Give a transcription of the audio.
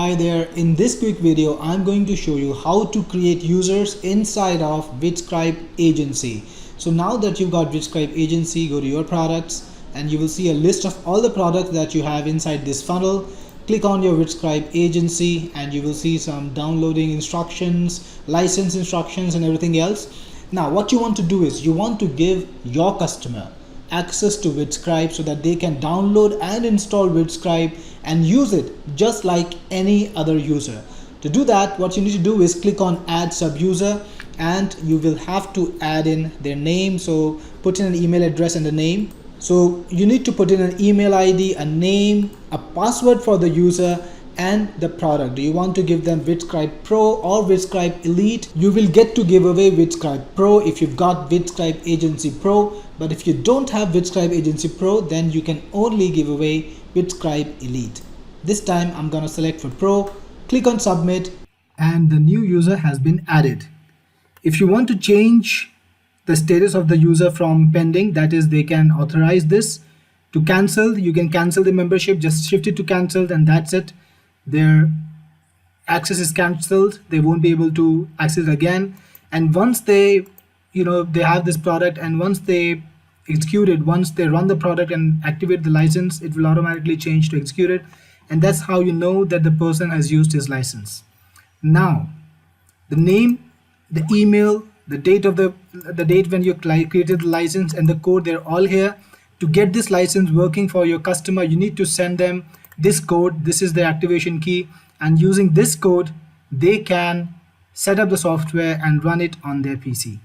Hi there, in this quick video I'm going to show you how to create users inside of Vidscribe agency. So now that you've got Vidscribe agency, go to your products and you will see a list of all the products that you have inside this funnel. Click on your Vidscribe agency and you will see some downloading instructions, license instructions and everything else. Now what you want to do is you want to give your customer access to Vidscribe so that they can download and install Vidscribe and use it just like any other user. To do that, what you need to do is click on add sub-user and you will have to add in their name. So put in an email address and a name. So you need to put in an email ID, a name, a password for the user and the product. Do you want to give them Vidscribe Pro or Vidscribe Elite? You will get to give away Vidscribe Pro if you've got Vidscribe Agency Pro, but if you don't have Vidscribe Agency Pro, then you can only give away Vidscribe Elite. This time I'm gonna select for Pro, click on submit, and the new user has been added. If you want to change the status of the user from pending, that is they can authorize this, to cancel, you can cancel the membership, just shift it to cancelled and that's it. Their access is cancelled, they won't be able to access it again. And once they they have this product, and once they execute it, once they run the product and activate the license, it will automatically change to executed, and that's how you know that the person has used his license. Now the name, the email, the date of the date when you created the license, and the code, they're all here. To get this license working for your customer, you need to send them this code. This is the activation key, and using this code they can set up the software and run it on their PC.